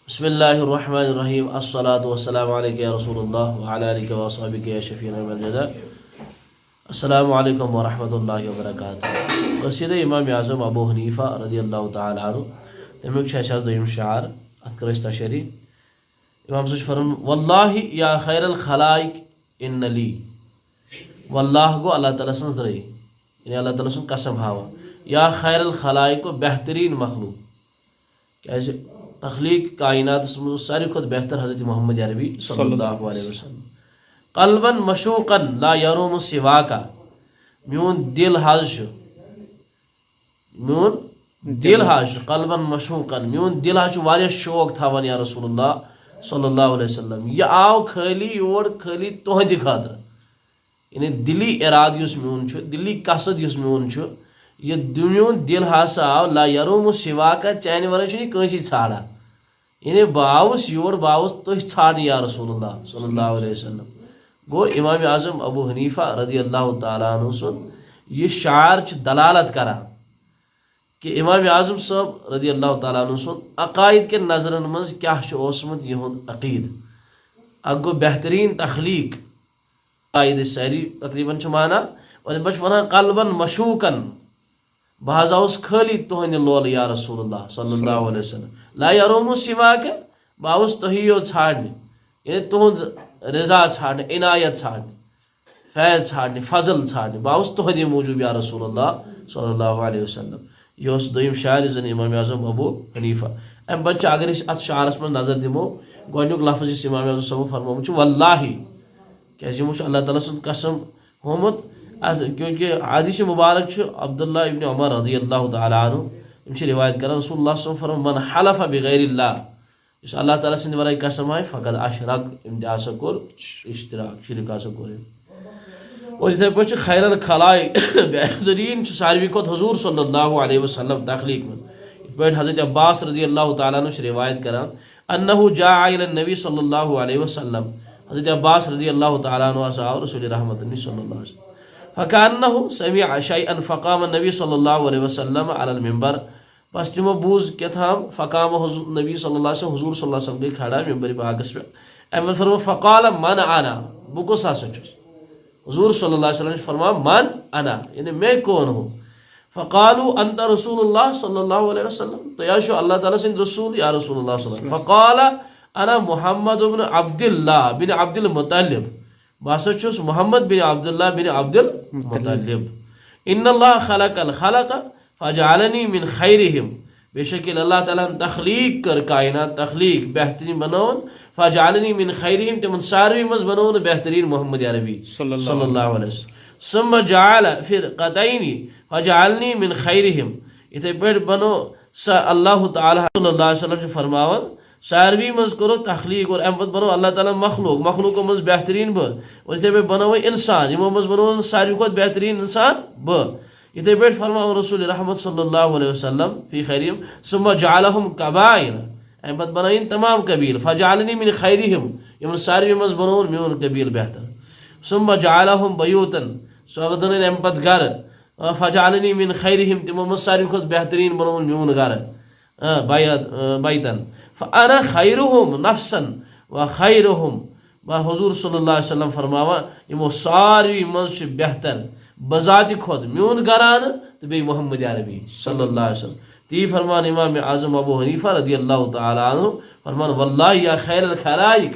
बिस्मिल्लाहिर्रहमानिर्रहीम अस्सलातु वस्सलामु अलैका या रसूलुल्लाह व अला आलिका व अस्हाबिका या शफीअना मिनल जज़ा। अस्सलामु अलैकुम व रहमतुल्लाहि व बरकातुहू। क़सीद इमाम आज़म अबू हनीफ़ा रज़ियल्लाहु तआला अन्हु तमिक छ अस दोयम शार अत कर तशरी। इमाम सच फरमान वल्लाहि या खैरल खलाइक इन्न ली। वल्लाह गो अल्लाह ताला सन्स द्रई यानी अल्लाह ताला सन्स कसम हावा या खैरल खलाइक को बेहतरीन मखलूक क्या तख्लीक कायनात सारी खुद बेहतर हज़रत मोहम्मद अरबी सल्लल्लाहु अलैहि वसल्लम। कल्बन मशूकन ला यरूम सिवा का म्यून दिल हज म्यून दिल हज कल्बन मशूकन म्यून दिल हज वारिया शौक थावन या रसूलुल्लाह सल्लल्लाहु अलैहि वसल्लम। यह आव खाली योर खाली तुहद खातर यानी दिली इराद युस म्यून दिली कसद युस म्यून यह म्यून दिल हसा आव ला यरूम सिवा का चान वर कंसी छाड़ा यानी बावस योर बावस तुह छाड़ या रसूलुल्लाह सल्लल्लाहु अलैहि वसल्लम। गो इमाम आज़म अबू हनीफ़ा रज़ियल्लाहु तआला अन्हु सुन यह शार दलालत करा कि इमाम आज़म साहब रज़ियल्लाहु तआला अन्हु सुन अकायद के नजरन मज क्या ओसमुत यहुंद अकीद अगो बेहतरीन तख्लीक अकायद सारी तकरीबन माना और बच वन कल्बन मशूकन बहज आउस खाली तुहंद लोल या रसूलुल्लाह सल्लल्लाहु अलैहि वसल्लम। ला यरूम सिवा के बाउस तुही यो छाड़ने यानी तुहद रजा छाड़ने इनायत छाड़ने फैज छाड़ने फजल छाड़ने बाउस तुहद मौजूब या रसूलुल्लाह सल्लल्लाहु अलैहि वसल्लम। यह दोयम शायर जन इमाम आज़म अबू हनीफ़ा अम बच्चे अगर अत शारस में नजर दिमो गोनुक लफ्ज़ इमाम आज़म सब फरमामुत वल्लाहि क्या अल्लाह ताला सुन कसम होमुत क्योंकि हदीस मुबारक अब्दुल्ला इब्न उमर रज़ियल्लाहु तआला अन्हु इनसे रिवायत कर रसूलुल्लाह सल्लल्लाहु अलैहि वसल्लम मन हलफ बिगैरिल्लाह इस अल्लाह ताला सिंध वराई कसम है फ़क़द अशरक इम्तियाज़ कोर इश्तिराक शिरक कोर। और इथे पे खैरल खलाइक बेहतरीन सारवी को हुजूर सल्लल्लाहु अलैहि वसल्लम तख्लीक में पे हज़रत अब्बास रज़ियल्लाहु तआला अन्हु से रिवायत करान अन्नहु जाअ इला नबी सल्लल्लाहु अलैहि वसल्लम। हज़रत अब्बास रज़ियल्लाहु तआला अन्हु असहाब रसूल रहमत सल्लल्लाहु अलैहि वसल्लम फ़कान्नहु समिअ शैअन फ़क़ाम नबी सल्लल्लाहु अलैहि वसल्लम अलल मिंबर बस तिमो बूज क्या था फ़क़ाम नबी सल्लल्लाहु अलैहि वसल्लम हुजूर सल्लल्लाहु अलैहि वसल्लम गई खड़ा मिंबर बागस पे अमन फरमा फ़क़ाल मन अना बुको सासच हुजूर सल्लल्लाहु अलैहि वसल्लम फरमा मन अना यानी मैं कौन हूँ। फ़क़ालू अंत रसूलुल्लाह सल्लल्लाहु अलैहि वसल्लम तो या शो अल्लाह ताला सिंध रसूल या रसूलुल्लाह सल्लल्लाहु अलैहि वसल्लम। फ़क़ाल अना मुहम्मद बिन अब्दुल्लाह बिन अब्दुल मुत्तलिब बस मोहम्मद बिन अब्दुल्लाह बिन अब्दुल मुत्तलिब। इन्नल्लाह खलक़ल खलक़ फजअलनी मिन खैरिहिम बेशक अल्लाह ताला तख्लीक कर कायनात तख्लीक बेहतरीन बनौन फजअलनी मिन खैरिहिम तिमन सारवी मज बनौन बेहतरीन मोहम्मद अरबी सल्लल्लाहु अलैहि वसल्लम। सुम्मा जअल फिर क़तैनी फजअलनी मिन खैरिहिम इथे पे बनो अल्लाह ताला सल्लल्लाहु अलैहि वसल्लम फरमावन सारवी मज करो तख्लीक और अम बनो अल्लाह ताला मखलूक मज बेहतरीन ब और इथे पे बनो इंसान यमो मज बनो सारवी खुद बेहतरीन इंसान ब इथे पे फरमा रसूल रहमत सल्लल्लाहु अलैहि वसल्लम फी खैरिहिम सुम्मा जअलहुम कबाइर अम बनाइन तमाम कबील फजअलनी मिन खैरिहिम यमन सारवी मज बनो म्यून कबील बेहतर सुम्मा जअलहुम बयूतन सबदन अम घर फजअलनी मिन खैरिहिम तिमो मज सारवी खुद बेहतरीन बनो म्यून घर बैतन फ़अना खैरुहुम नफ्सन व खैरुहुम व हुजूर सल्लल्लाहु अलैहि वसल्लम फरमावा यमो सारी मज बेहतर बजाति खुद म्यून गरान तो बे मोहम्मद अरबी सल्लल्लाहु अलैहि वसल्लम। ती फरमान इमाम आज़म अबू हनीफ़ा रज़ियल्लाहु तआला अन्हु फरमान वल्लाहि या खैरल खलाइक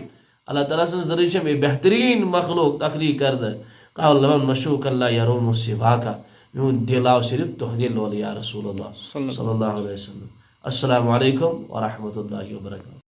अल्लाह ताला से जरिए छे बेहतरीन मखलूक तख्लीक कर दे कल्बन मशूकन ला यरूम सिवा का म्यून दिलाव सिर्फ तोहदे लोल या रसूलुल्लाह सल्लल्लाहु अलैहि वसल्लम। अस्सलामु अलैकुम व रहमतुल्लाहि व बरकातुहू।